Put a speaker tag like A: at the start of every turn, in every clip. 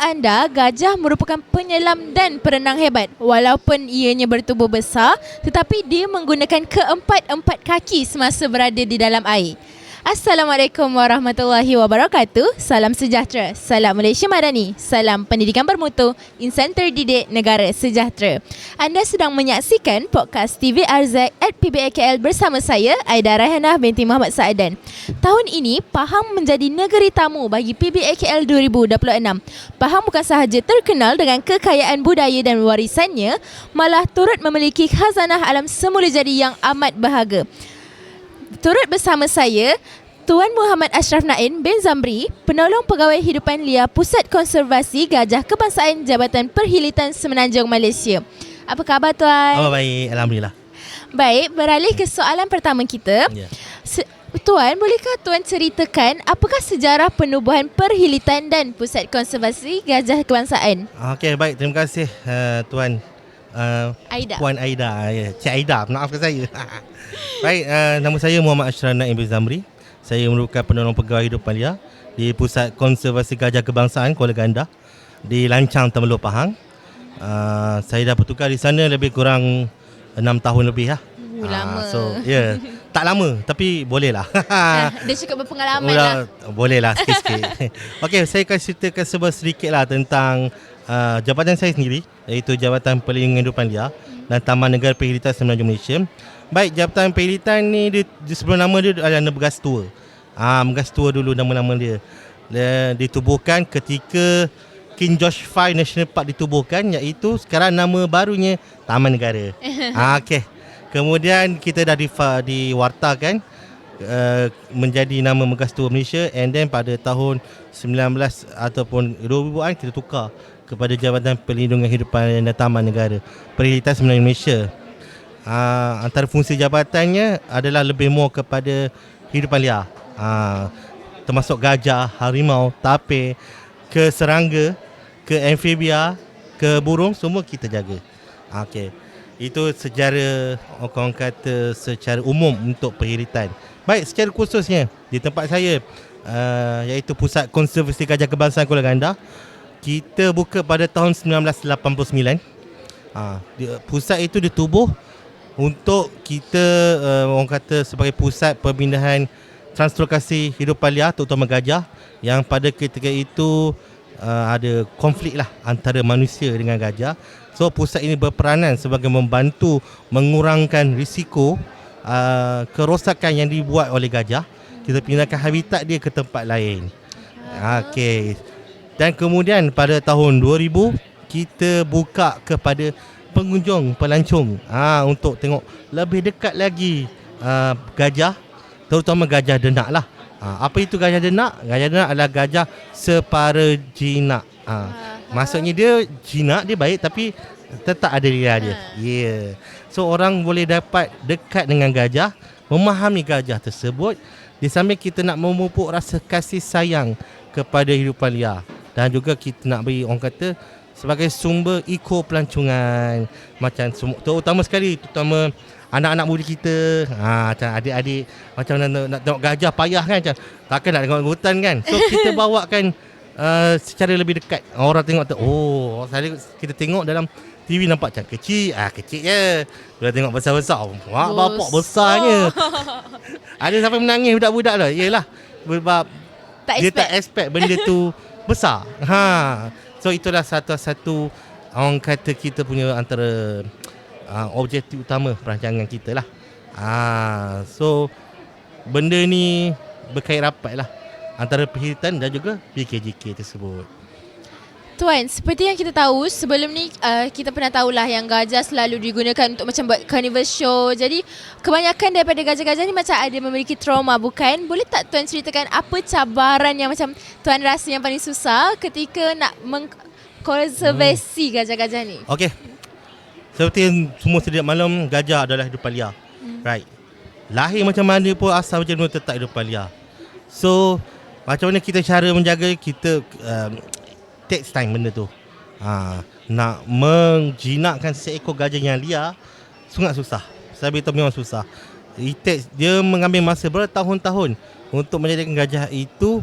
A: anda, gajah merupakan penyelam dan perenang hebat. Walaupun ianya bertubuh besar, tetapi dia menggunakan keempat-empat kaki semasa berada di dalam air. Assalamualaikum warahmatullahi wabarakatuh. Salam sejahtera. Salam Malaysia Madani. Salam pendidikan bermutu. Insan terdidik, negara sejahtera. Anda sedang menyaksikan podcast TV Arzak at PBAKL bersama saya, Aida Raihanah binti Muhammad Saadan. Tahun ini, Pahang menjadi negeri tamu bagi PBAKL 2026. Pahang bukan sahaja terkenal dengan kekayaan budaya dan warisannya, malah turut memiliki khazanah alam semula jadi yang amat berharga. Turut bersama saya, Tuan Muhammad Ashraf Naim bin Zamri, Penolong Pegawai Hidupan Liar Pusat Konservasi Gajah Kebangsaan Jabatan Perhilitan Semenanjung Malaysia. Apa khabar Tuan?
B: Oh baik, Alhamdulillah.
A: Baik, beralih ke soalan pertama kita. Tuan, bolehkah Tuan ceritakan apakah sejarah penubuhan Perhilitan dan Pusat Konservasi Gajah Kebangsaan?
B: Okey, baik. Terima kasih Tuan
A: Aida.
B: Puan Aida. Cik Aida, maafkan saya. Baik, nama saya Muhammad Ashraf Naim bin Zamri. Saya merupakan Penolong Pegawai Hidupan Liar di Pusat Konservasi Gajah Kebangsaan Kuala Gandah di Lancang, Temerloh, Pahang. Saya dah bertukar di sana lebih kurang 6 tahun lebih lah.
A: Lama.
B: Tak lama tapi boleh lah.
A: Dia cukup berpengalaman lah.
B: Boleh lah sikit-sikit. Okey, saya akan ceritakan sedikit lah tentang jabatan saya sendiri, iaitu Jabatan Perlindungan Hidupan Liar dan Taman Negara Perhilitan Semenanjung Malaysia. Baik, Jabatan Perhilitan ni dia sebelum nama dia adalah Megas Tua. Megas Tua dulu nama-nama dia. Ditubuhkan ketika King George V National Park ditubuhkan, iaitu sekarang nama barunya Taman Negara. Okey. Kemudian kita dah diwartakan menjadi nama Megas Tua Malaysia, and then pada tahun 19 ataupun 2000-an kita tukar kepada Jabatan Perlindungan Hidupan dan Taman Negara Perhilitan Semenanjung Malaysia. Antara fungsi jabatannya adalah lebih more kepada hidupan liar, termasuk gajah, harimau, tapir, ke serangga, ke amfibia, ke burung, semua kita jaga. Okey. Itu secara orang kata secara umum untuk perhilitan. Baik, secara khususnya di tempat saya, iaitu Pusat Konservasi Gajah Kebangsaan Kuala Gandah, kita buka pada tahun 1989. Pusat itu ditubuh untuk kita orang kata sebagai pusat pemindahan translokasi hidupan liar, terutama gajah, yang pada ketika itu ada konflik lah antara manusia dengan gajah. So pusat ini berperanan sebagai membantu mengurangkan risiko kerosakan yang dibuat oleh gajah. Kita pindahkan habitat dia ke tempat lain. Okey. Dan kemudian pada tahun 2000 kita buka kepada pengunjung, pelancong, untuk tengok lebih dekat lagi gajah, terutama gajah denak lah. Apa itu gajah denak? Gajah denak adalah gajah separa jinak. Maksudnya dia jinak, dia baik tapi tetap ada liar dia. So orang boleh dapat dekat dengan gajah, memahami gajah tersebut, di samping kita nak memupuk rasa kasih sayang kepada hidupan liar, dan juga kita nak beri orang kata sebagai sumber pelancongan, macam terutama sekali terutama anak-anak muda kita, macam adik-adik macam nak tengok gajah payah kan, macam takkan nak tengok hutan kan. So kita bawakan secara lebih dekat. Orang tengok tu, kita tengok dalam TV nampak macam kecil, kecil je. Bila tengok besar-besar, bapak besarnya. Ada sampai menangis budak-budak lah. Yelah, sebab dia tak expect benda tu besar. So itulah satu-satu orang kata kita punya antara objektif utama perancangan kita lah. So benda ni berkait rapat lah antara perhilitan dan juga PKJK tersebut.
A: Tuan, seperti yang kita tahu, sebelum ni kita pernah tahulah yang gajah selalu digunakan untuk macam buat carnival show. Jadi kebanyakan daripada gajah-gajah ni macam ada memiliki trauma, bukan? Boleh tak Tuan ceritakan apa cabaran yang macam Tuan rasa yang paling susah ketika nak mengkonservasi gajah-gajah ni?
B: Okey. Seperti yang semua sedia maklum, gajah adalah hidupan liar. Right. Lahir macam mana pun, asal macam mana tetap hidupan liar. So macam mana kita cara menjaga, kita takes time benda tu. Nak menjinakkan seekor gajah yang liar sangat susah. Saya beritahu memang susah. Dia mengambil masa bertahun-tahun untuk menjadikan gajah itu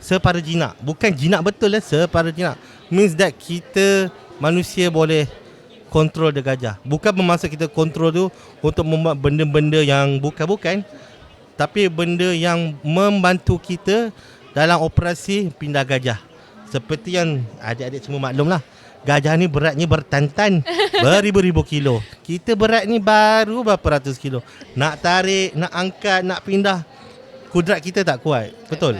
B: separa jinak. Bukan jinak betul lah, separa jinak. means that kita manusia boleh kontrol the gajah. Bukan bermaksud kita kontrol tu untuk membuat benda-benda yang bukan-bukan, tapi benda yang membantu kita dalam operasi pindah gajah. Seperti yang adik-adik semua maklum lah, gajah ni beratnya bertantan, beribu-ribu kilo. Kita berat ni baru berapa ratus kilo. Nak tarik, nak angkat, nak pindah, kudrat kita tak kuat. Betul?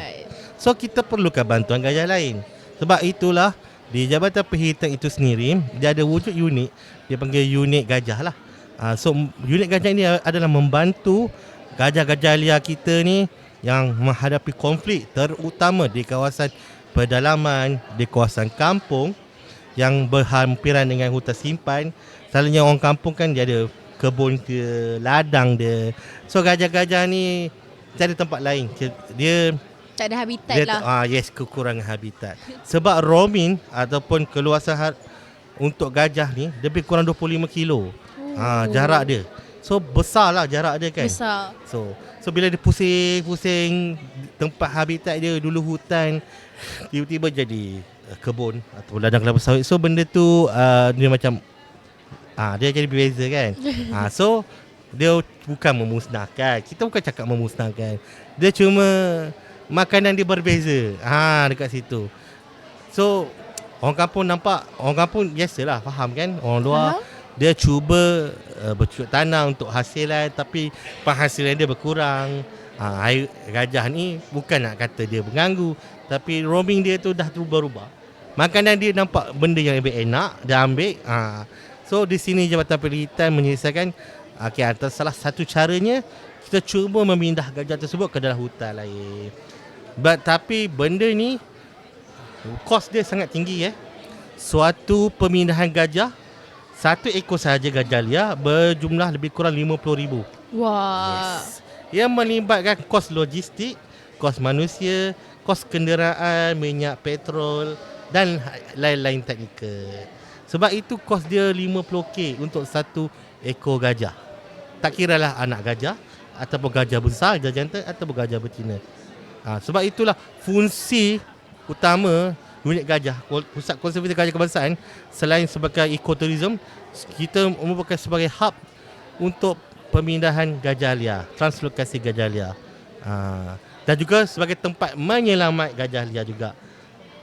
B: So kita perlukan bantuan gajah lain. Sebab itulah di Jabatan Perkhidmatan itu sendiri, dia ada wujud unit, dia panggil unit gajah lah. So unit gajah ini adalah membantu gajah-gajah liar kita ni yang menghadapi konflik, terutama di kawasan pedalaman, di kawasan kampung yang berhampiran dengan hutan simpan. Selalunya orang kampung kan dia ada kebun ke, ladang dia. So gajah-gajah ni cari tempat lain. Dia
A: tak ada habitat
B: dia,
A: lah.
B: yes, kekurangan habitat. Sebab roaming ataupun keluasan untuk gajah ni lebih kurang 25 kilo. Jarak dia. So besar lah jarak dia kan.
A: Besar.
B: So bila dia pusing-pusing tempat habitat dia dulu hutan, tiba-tiba jadi kebun atau ladang kelapa sawit. So benda tu dia macam dia jadi berbeza kan. So dia bukan memusnahkan. Kita bukan cakap memusnahkan. Dia cuma makanan dia berbeza. Dekat situ. So orang kampung nampak, orang kampung biasalah, faham kan? Orang luar dia cuba bercocok tanam untuk hasilan, tapi penghasilan dia berkurang. Air gajah ni bukan nak kata dia mengganggu, tapi roaming dia tu dah berubah. Makanan dia nampak benda yang lebih enak, dia ambil. So di sini Jabatan Perkhidmatan menyelesaikan antara salah satu caranya kita cuba memindah gajah tersebut ke dalam hutan lain. Tapi benda ni kos dia sangat tinggi. Suatu pemindahan gajah, satu ekor sahaja gajah liar berjumlah lebih kurang 50,000.
A: Wah.
B: Yes. Ia melibatkan kos logistik, kos manusia, kos kenderaan, minyak, petrol dan lain-lain teknikal. Sebab itu kos dia 50k untuk satu ekor gajah. Tak kiralah anak gajah ataupun gajah besar, gajah jantan ataupun gajah betina. Sebab itulah fungsi utama unit gajah, Pusat Konservasi Gajah Kebangsaan, selain sebagai ekoturism, kita merupakan sebagai hub untuk pemindahan gajah liar, translokasi gajah liar. Dan juga sebagai tempat menyelamat gajah liar juga.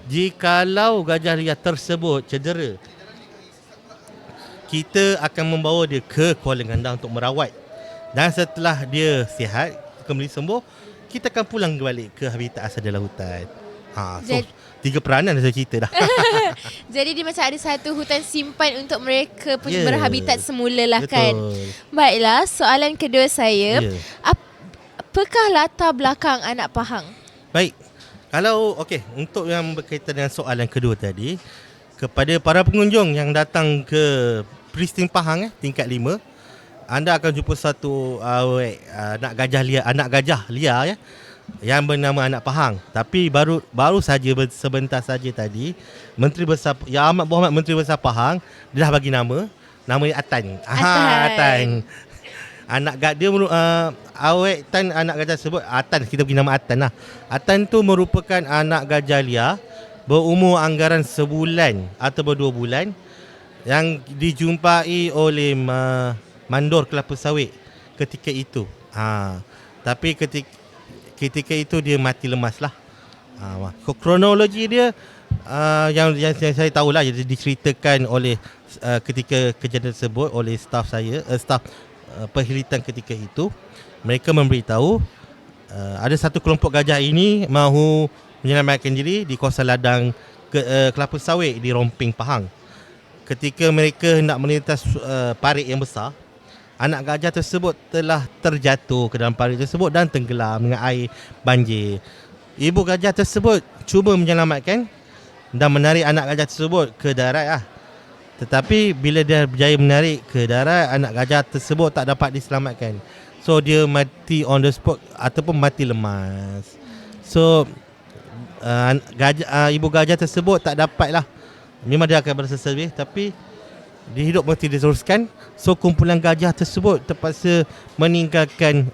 B: Jikalau gajah liar tersebut cedera, kita akan membawa dia ke Kuala Ngandang untuk merawat. Dan setelah dia sihat, kembali sembuh, kita akan pulang balik ke habitat asal dalam hutan. So 3 peranan dah saya cerita dah.
A: Jadi dia macam ada satu hutan simpan untuk mereka punya berhabitat semula lah kan. Baiklah, soalan kedua saya, apakah latar belakang Anak Pahang?
B: Baik. Kalau untuk yang berkaitan dengan soalan kedua tadi, kepada para pengunjung yang datang ke Pristine Pahang tingkat 5, anda akan jumpa satu anak gajah liar yang bernama Anak Pahang. Tapi baru saja sebentar saja tadi Menteri Besar Yang Amat Berhormat Menteri Besar Pahang dia dah bagi nama dia Atan. Atan. Awet Tan anak gajah tersebut Atan, kita bagi nama Atan lah. Atan tu merupakan anak gajah liar berumur anggaran sebulan atau 2 bulan yang dijumpai oleh mandor kelapa sawit ketika itu. Tapi ketika itu dia mati lemas lah. Kronologi dia yang saya tahulah, dia diceritakan oleh ketika kejadian tersebut oleh staf perkhidmatan ketika itu. Mereka memberitahu ada satu kelompok gajah ini mahu menyelamatkan diri di kawasan ladang kelapa sawit di Romping Pahang. Ketika mereka hendak melintas parit yang besar, anak gajah tersebut telah terjatuh ke dalam parit tersebut dan tenggelam dengan air banjir. Ibu gajah tersebut cuba menyelamatkan dan menarik anak gajah tersebut ke darat. Tetapi bila dia berjaya menarik ke darat, anak gajah tersebut tak dapat diselamatkan. So dia mati on the spot ataupun mati lemas. So ibu gajah tersebut tak dapatlah. Memang dia akan berasa sedih, tapi dia hidup mesti diteruskan. So kumpulan gajah tersebut terpaksa meninggalkan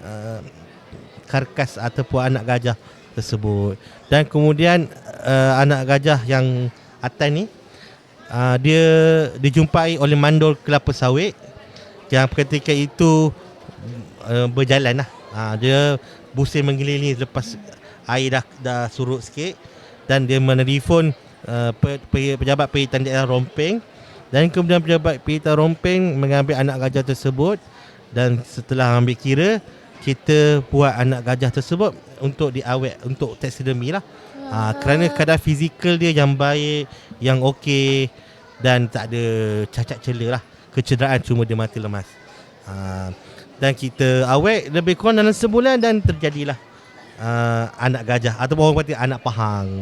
B: karkas ataupun anak gajah tersebut. Dan kemudian anak gajah yang Atan ni dia dijumpai oleh mandor kelapa sawit yang ketika itu berjalan lah. Dia pusing mengelilingi lepas air dah surut sikit, dan dia menelefon pejabat Perkhidmatan Daerah Rompeng, dan kemudian pejabat Perkhidmatan Rompeng mengambil anak gajah tersebut, dan setelah ambil kira, kita buat anak gajah tersebut untuk diawet, untuk taxidermi lah. Kerana kadar fizikal dia yang baik, yang okey, dan tak ada cacat cela lah. Kecederaan cuma dia mati lemas. Dan kita awet lebih kurang dalam sebulan, dan terjadilah anak gajah ataupun orang kata anak pahang.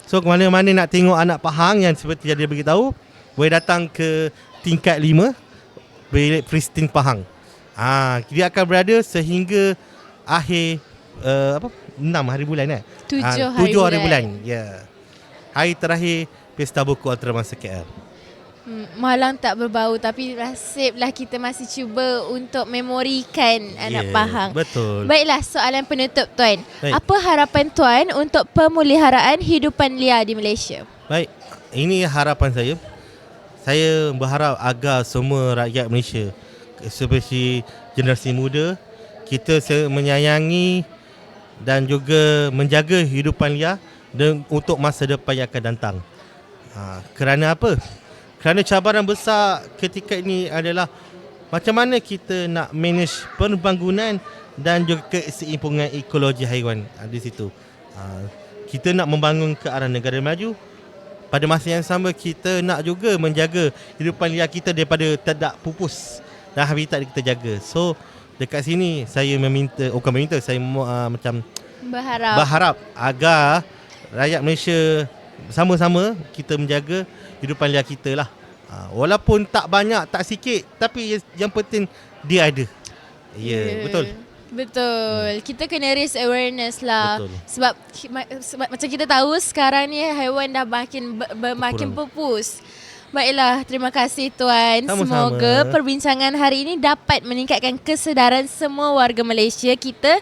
B: So mana-mana nak tengok anak pahang yang seperti yang dia beritahu, boleh datang ke tingkat 5 Bilik Pristine Pahang. Dia akan berada sehingga akhir 6 hari bulan
A: 7
B: hari bulan. Ya. Hari terakhir Pesta Buku Antarabangsa KL.
A: Malang tak berbau, tapi nasiblah kita masih cuba untuk memorikan anak pahang.
B: Betul.
A: Baiklah, soalan penutup Tuan.
B: Baik.
A: Apa harapan Tuan untuk pemeliharaan hidupan liar di Malaysia?
B: Baik, ini harapan saya. Saya berharap agar semua rakyat Malaysia, especially generasi muda, kita menyayangi dan juga menjaga hidupan liar dan untuk masa depan yang akan datang. Kerana apa? Kerana cabaran besar ketika ini adalah macam mana kita nak manage pembangunan dan juga keseimbangan ekologi haiwan di situ. Kita nak membangun ke arah negara maju. Pada masa yang sama, kita nak juga menjaga hidupan liar kita daripada tidak pupus dan habitat kita jaga. So dekat sini saya saya macam berharap agar rakyat Malaysia sama-sama kita menjaga hidupan liar kita lah. Walaupun tak banyak, tak sikit, tapi yang penting dia ada. Betul.
A: Betul. Kita kena raise awareness lah.
B: Betul.
A: Sebab macam kita tahu sekarang ni haiwan dah makin pupus. Baiklah, terima kasih Tuan.
B: Sama-sama.
A: Semoga perbincangan hari ini dapat meningkatkan kesedaran semua warga Malaysia kita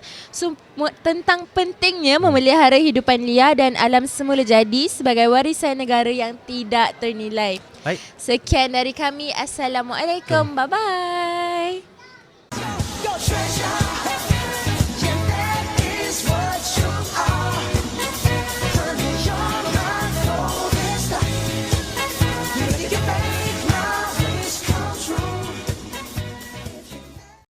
A: tentang pentingnya memelihara hidupan liar dan alam semula jadi sebagai warisan negara yang tidak ternilai.
B: Baik.
A: Sekian dari kami. Assalamualaikum. Bye-bye.